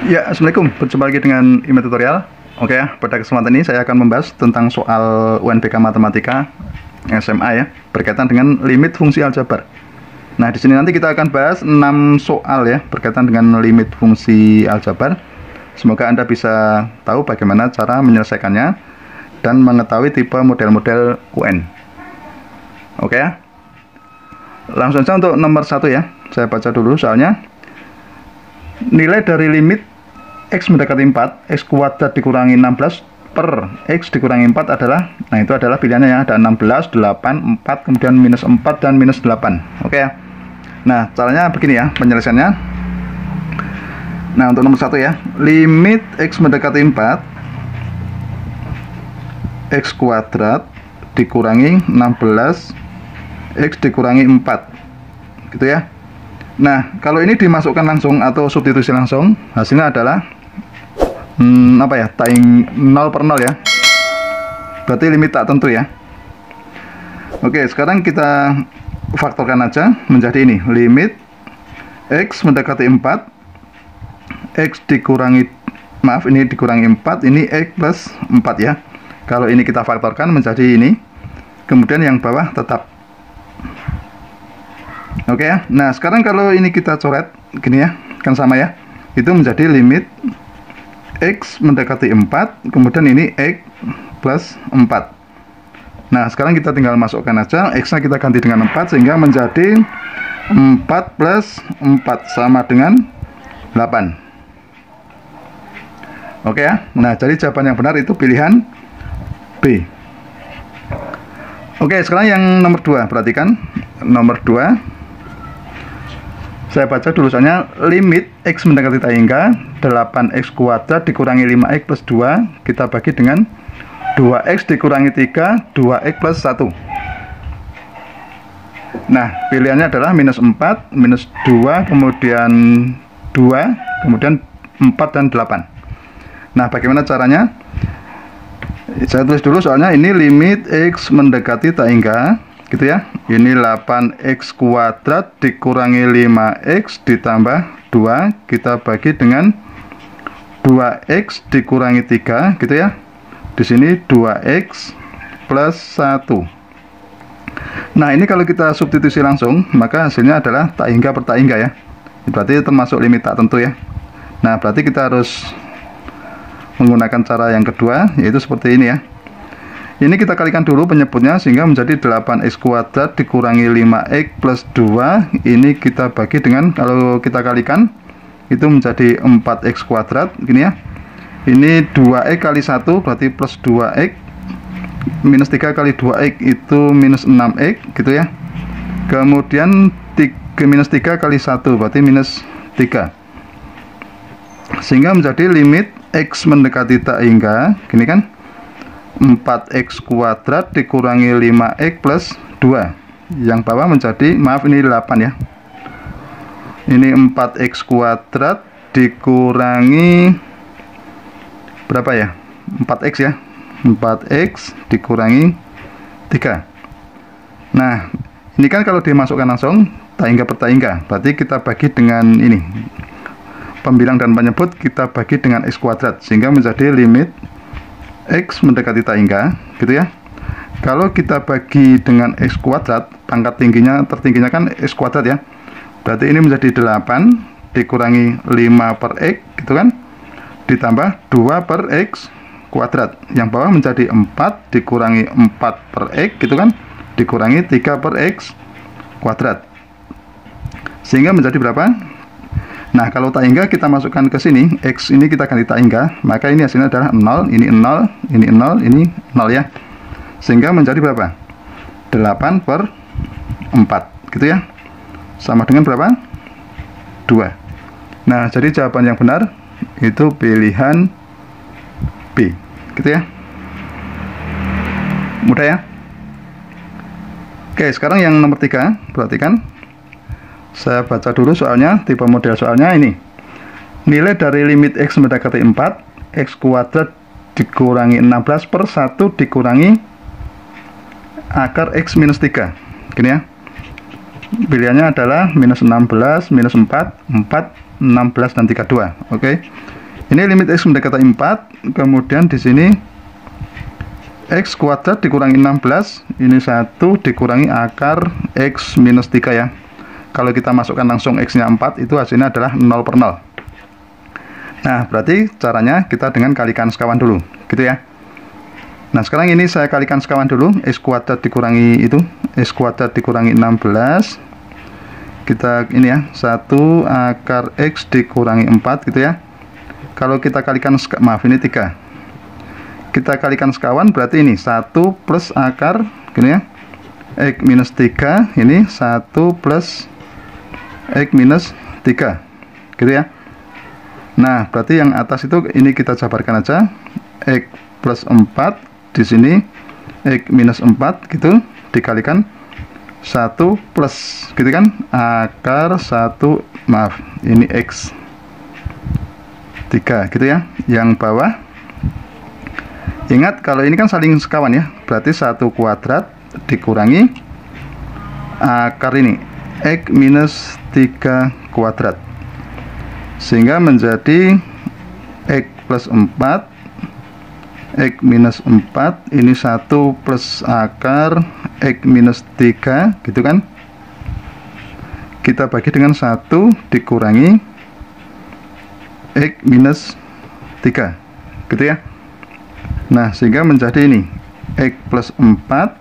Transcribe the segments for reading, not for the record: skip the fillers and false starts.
Ya, Assalamualaikum. Berjumpa lagi dengan Ime Tutorial. Oke ya, pada kesempatan ini saya akan membahas tentang soal UNBK Matematika SMA ya, berkaitan dengan limit fungsi aljabar. Nah, di sini nanti kita akan bahas 6 soal ya, berkaitan dengan limit fungsi aljabar. Semoga Anda bisa tahu bagaimana cara menyelesaikannya dan mengetahui tipe model-model UN. Oke ya. Langsung saja untuk nomor 1 ya. Saya baca dulu soalnya. Nilai dari limit X mendekati 4, X kuadrat dikurangi 16 per X dikurangi 4 adalah, nah itu adalah pilihannya ya, ada 16, 8, 4, kemudian minus 4 dan minus 8. Oke ya. Nah, caranya begini ya, penyelesaiannya. Nah, untuk nomor 1 ya, limit X mendekati 4, X kuadrat dikurangi 16, X dikurangi 4. Gitu ya. Nah, kalau ini dimasukkan langsung atau substitusi langsung, hasilnya adalah apa ya, tying 0 per 0 ya, berarti limit tak tentu ya. Oke, sekarang kita faktorkan aja menjadi ini, limit X mendekati 4, X dikurangi, maaf ini dikurangi 4, ini X plus 4 ya. Kalau ini kita faktorkan menjadi ini, kemudian yang bawah tetap. Oke ya. Nah, sekarang kalau ini kita coret gini ya, kan sama ya, itu menjadi limit X mendekati 4, kemudian ini X plus 4. Nah, sekarang kita tinggal masukkan aja, X-nya kita ganti dengan 4, sehingga menjadi 4 plus 4 sama dengan 8. Oke ya. Nah, jadi jawaban yang benar itu pilihan B. Oke, sekarang yang nomor 2, perhatikan. Nomor 2, saya baca dulu soalnya, limit X mendekati tak hingga 8X kuadrat dikurangi 5X plus 2, kita bagi dengan 2X dikurangi 3, 2X plus 1. Nah, pilihannya adalah minus 4, minus 2, kemudian 2, kemudian 4 dan 8. Nah, bagaimana caranya? Saya tulis dulu soalnya ini limit X mendekati tak hingga, gitu ya. Ini 8X kuadrat dikurangi 5X ditambah 2, kita bagi dengan 2X dikurangi 3, gitu ya. Di sini 2X plus 1. Nah, ini kalau kita substitusi langsung, maka hasilnya adalah tak hingga per tak hingga ya. Berarti termasuk limit tak tentu ya. Nah, berarti kita harus menggunakan cara yang kedua, yaitu seperti ini ya. Ini kita kalikan dulu penyebutnya, sehingga menjadi 8X kuadrat dikurangi 5X plus 2. Ini kita bagi dengan, kalau kita kalikan, itu menjadi 4X kuadrat, gini ya. Ini 2X kali 1, berarti plus 2X. Minus 3 kali 2X, itu minus 6X, gitu ya. Kemudian minus 3 kali 1, berarti minus 3. Sehingga menjadi limit X mendekati tak hingga, gini kan, 4X kuadrat dikurangi 5X plus 2. Yang bawah menjadi, maaf ini 8 ya. Ini 4X kuadrat dikurangi berapa ya? 4X ya. 4X dikurangi 3. Nah, ini kan kalau dimasukkan langsung tak hingga per tak hingga, berarti kita bagi dengan ini, pembilang dan penyebut kita bagi dengan X kuadrat, sehingga menjadi limit X mendekati tak hingga, gitu ya. Kalau kita bagi dengan X kuadrat, pangkat tingginya, tertingginya kan X kuadrat ya, berarti ini menjadi 8 dikurangi 5 per X, gitu kan, ditambah 2 per X kuadrat. Yang bawah menjadi 4 dikurangi 4 per X, gitu kan, dikurangi 3 per X kuadrat, sehingga menjadi berapa? Nah, kalau tak hingga kita masukkan ke sini, X ini kita ganti tak hingga, maka ini hasilnya adalah 0, ini 0, ini 0, ini 0 ya. Sehingga menjadi berapa? 8 per 4, gitu ya. Sama dengan berapa? 2. Nah, jadi jawaban yang benar itu pilihan B, gitu ya. Mudah ya. Oke, sekarang yang nomor 3, perhatikan. Saya baca dulu soalnya, tipe model soalnya ini. Nilai dari limit X mendekati 4, X kuadrat dikurangi 16 per 1 dikurangi akar X minus 3. Gini ya. Pilihannya adalah minus 16, minus 4, 4, 16, dan 32. Oke. Ini limit X mendekati 4, kemudian di sini X kuadrat dikurangi 16, ini 1 dikurangi akar X minus 3 ya. Kalau kita masukkan langsung X nya 4, itu hasilnya adalah 0/0. Nah, berarti caranya kita dengan kalikan sekawan dulu, gitu ya. Nah, sekarang ini saya kalikan sekawan dulu. X kuadrat dikurangi itu, X kuadrat dikurangi 16, kita ini ya, 1 akar X dikurangi 4, gitu ya. Kalau kita kalikan, maaf ini 3, kita kalikan sekawan, berarti ini 1 plus akar gini ya, X minus 3, ini 1 plus X minus 3, gitu ya. Nah, berarti yang atas itu ini kita jabarkan aja, X plus 4, di sini X minus 4, gitu, dikalikan 1 plus, gitu kan, akar 1, maaf, ini X 3, gitu ya. Yang bawah, ingat kalau ini kan saling sekawan ya, berarti 1 kuadrat dikurangi akar ini X minus 3 kuadrat, sehingga menjadi X plus 4 X minus 4, ini 1 plus akar X minus 3, gitu kan. Kita bagi dengan 1 dikurangi X minus 3, gitu ya. Nah, sehingga menjadi ini X plus 4,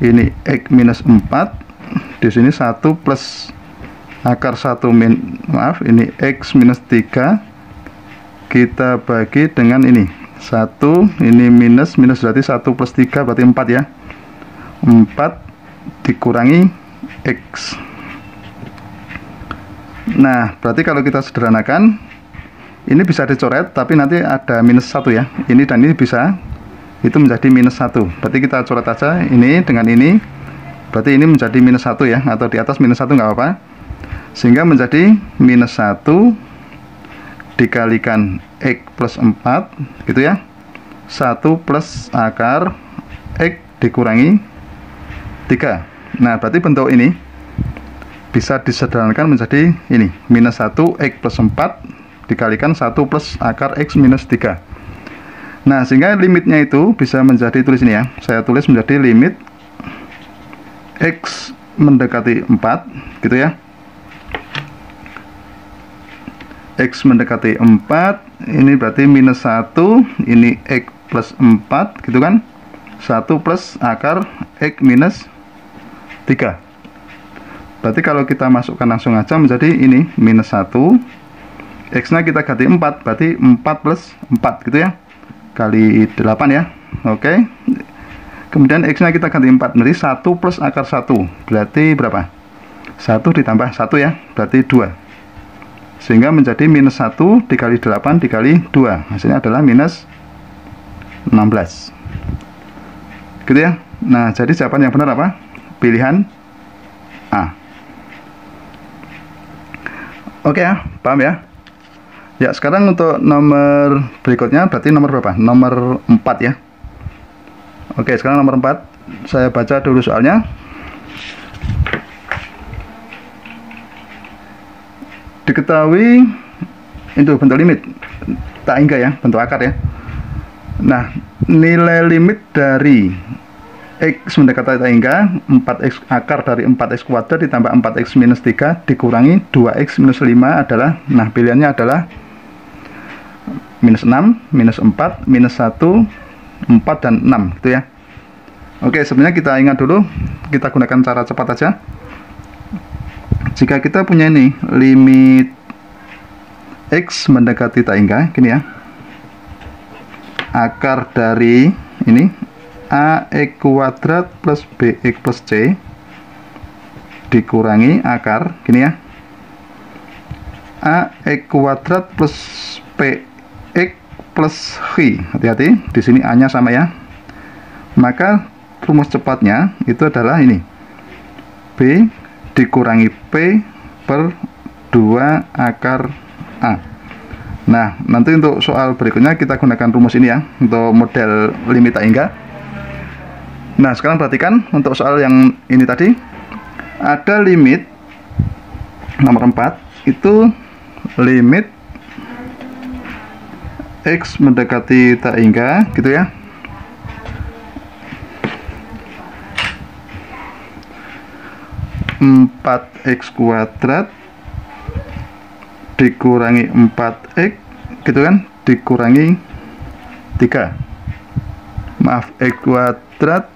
ini X minus 4, di sini 1 plus akar 1 maaf, ini X minus 3, kita bagi dengan ini 1, ini minus berarti 1 plus 3 berarti 4 ya. 4 dikurangi X. Nah, berarti kalau kita sederhanakan, ini bisa dicoret, tapi nanti ada minus 1 ya. Ini dan ini bisa, itu menjadi minus 1. Berarti kita coret aja ini dengan ini. Berarti ini menjadi minus 1 ya, atau di atas minus 1 nggak apa-apa. Sehingga menjadi minus 1 dikalikan X plus 4, gitu ya. 1 plus akar X dikurangi 3. Nah, berarti bentuk ini bisa disederhanakan menjadi ini, minus 1 X plus 4 dikalikan 1 plus akar X minus 3. Nah, sehingga limitnya itu bisa menjadi, tulis ini ya, saya tulis menjadi limit X mendekati 4, gitu ya. X mendekati 4, ini berarti minus 1, ini X plus 4, gitu kan. 1 plus akar X minus 3. Berarti kalau kita masukkan langsung aja menjadi ini, minus 1, X-nya kita ganti 4, berarti 4 plus 4, gitu ya, kali 8 ya. Oke. Kemudian X-nya kita ganti 4, berarti 1 plus akar 1, berarti berapa? 1 ditambah 1 ya, berarti 2. Sehingga menjadi minus 1 dikali 8 dikali 2, hasilnya adalah minus 16, gitu ya. Nah, jadi jawaban yang benar apa? Pilihan A. Oke ya, paham ya? Ya, sekarang untuk nomor berikutnya, berarti nomor berapa? Nomor 4 ya. Oke, sekarang nomor 4. Saya baca dulu soalnya. Diketahui itu bentuk limit tak hingga ya, bentuk akar ya. Nah, nilai limit dari X mendekati tak hingga 4X akar dari 4X kuadrat ditambah 4X minus 3 dikurangi 2X minus 5 adalah, nah pilihannya adalah minus 6, minus 4, minus 1, 4, dan 6, gitu ya. Oke, sebenarnya kita ingat dulu, kita gunakan cara cepat aja. Jika kita punya ini, limit X mendekati tak hingga, gini ya, akar dari ini, AX kuadrat plus BX plus C dikurangi akar, gini ya, AX kuadrat plus PX plus X, hati-hati, di sini A-nya sama ya. Maka rumus cepatnya itu adalah ini, B dikurangi P per 2 akar A. Nah, nanti untuk soal berikutnya kita gunakan rumus ini ya, untuk model limit tak hingga. Nah, sekarang perhatikan untuk soal yang ini tadi, ada limit nomor 4, itu limit X mendekati tak hingga gitu ya. Empat X kuadrat dikurangi 4X gitu kan, dikurangi 3. Maaf, X kuadrat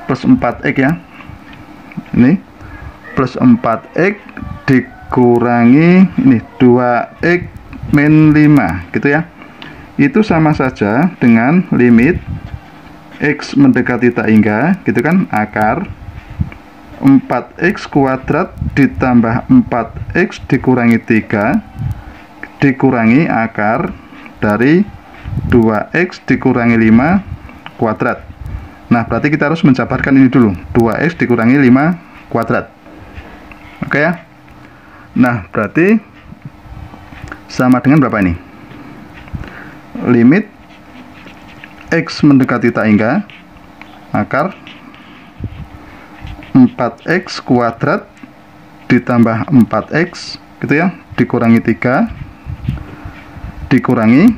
plus 4X ya. Ini plus 4X dikurangi ini 2X min 5 gitu ya. Itu sama saja dengan limit X mendekati tak hingga gitu kan, akar 4X kuadrat ditambah 4X dikurangi 3 dikurangi akar dari 2X dikurangi 5 kuadrat. Nah, berarti kita harus menjabarkan ini dulu, 2X dikurangi 5 kuadrat. Oke ya. Nah, berarti sama dengan berapa ini? Limit X mendekati tak hingga akar 4X kuadrat ditambah 4X gitu ya, dikurangi 3 dikurangi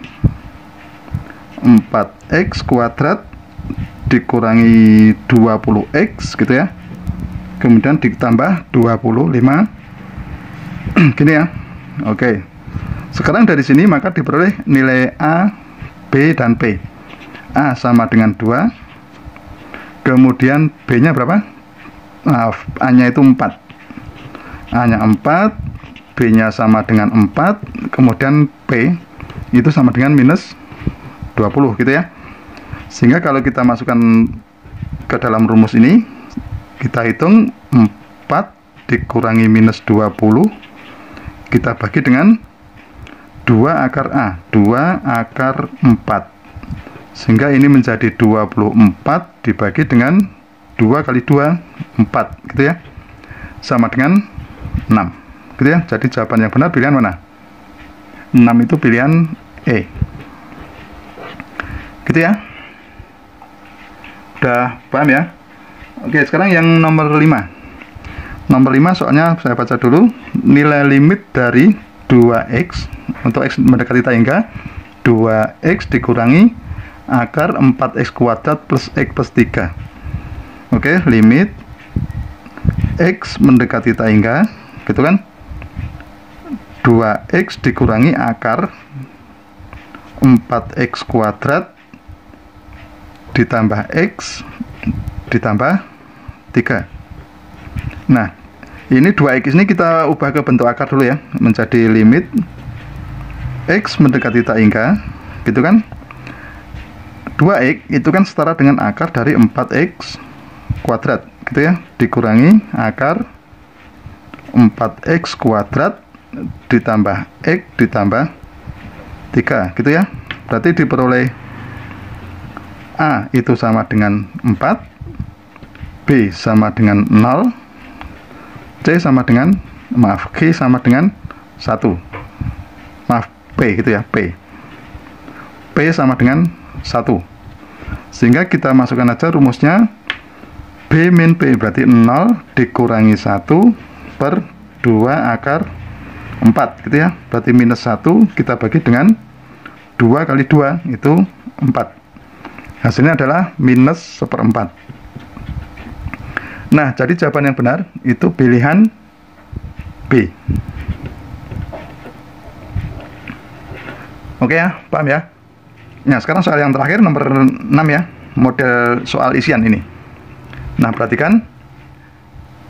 4X kuadrat dikurangi 20X gitu ya, kemudian ditambah 25 gini ya. Oke, sekarang dari sini maka diperoleh nilai A, B, dan P. A sama dengan 2, kemudian B nya berapa? Maaf, A nya itu 4, A nya 4, B nya sama dengan 4, kemudian P itu sama dengan minus 20 gitu ya. Sehingga kalau kita masukkan ke dalam rumus ini, kita hitung 4 dikurangi minus 20 kita bagi dengan 2 akar A, 2 akar 4, sehingga ini menjadi 24 dibagi dengan 2 kali 2, 4 gitu ya, sama dengan 6 gitu ya. Jadi jawaban yang benar pilihan mana? 6 itu pilihan E gitu ya. Udah paham ya? Oke, sekarang yang nomor 5. Nomor 5 soalnya saya baca dulu. Nilai limit dari 2X untuk X mendekati tak hingga 2X dikurangi akar 4X kuadrat plus X plus 3. Oke, limit X mendekati tak hingga gitu kan, 2X dikurangi akar 4X kuadrat ditambah X ditambah 3. Nah, ini 2X ini kita ubah ke bentuk akar dulu ya, menjadi limit X mendekati tak hingga gitu kan, 2X itu kan setara dengan akar dari 4X kuadrat gitu ya, dikurangi akar 4X kuadrat ditambah X ditambah 3 gitu ya. Berarti diperoleh A itu sama dengan 4, B sama dengan 0, C sama dengan, maaf, G sama dengan 1, maaf, P gitu ya, P sama dengan 1. Sehingga kita masukkan aja rumusnya, B min P berarti 0 dikurangi 1 per 2 akar 4 gitu ya. Berarti minus 1 kita bagi dengan 2 kali 2 itu 4. Hasilnya adalah minus 1/4. Nah, jadi jawaban yang benar itu pilihan B. Oke ya, paham ya? Nah, sekarang soal yang terakhir nomor 6 ya, model soal isian ini. Nah, perhatikan,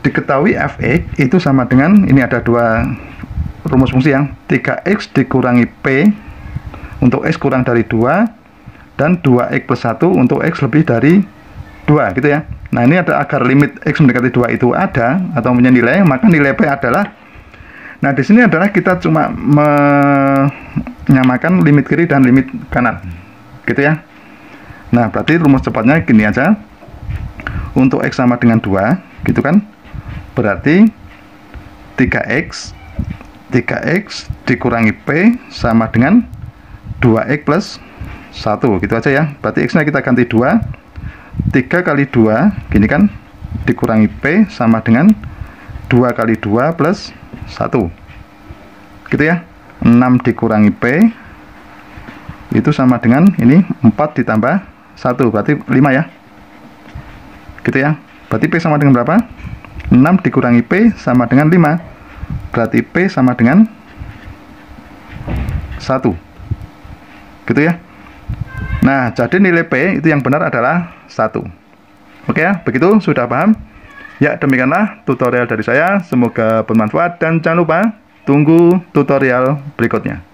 diketahui fx itu sama dengan, ini ada dua rumus fungsi yang 3x dikurangi p untuk x kurang dari 2 dan 2x plus 1 untuk x lebih dari 2 gitu ya. Nah, ini ada agar limit x mendekati 2 itu ada atau punya nilai, maka nilai p adalah, nah di sini adalah kita cuma menyamakan limit kiri dan limit kanan gitu ya. Nah, berarti rumus cepatnya gini aja, untuk x sama dengan 2 gitu kan, berarti 3x dikurangi p sama dengan 2x plus 1 gitu aja ya. Berarti x nya kita ganti 2, 3 kali 2 gini kan, dikurangi p sama dengan 2 kali 2 plus 1 gitu ya. 6 dikurangi p itu sama dengan ini 4 ditambah 1, berarti 5 ya. Gitu ya. Berarti P sama dengan berapa? 6 dikurangi P sama dengan 5. Berarti P sama dengan 1. Gitu ya. Nah, jadi nilai P itu yang benar adalah 1. Oke ya, begitu sudah paham? Ya, demikianlah tutorial dari saya. Semoga bermanfaat dan jangan lupa tunggu tutorial berikutnya.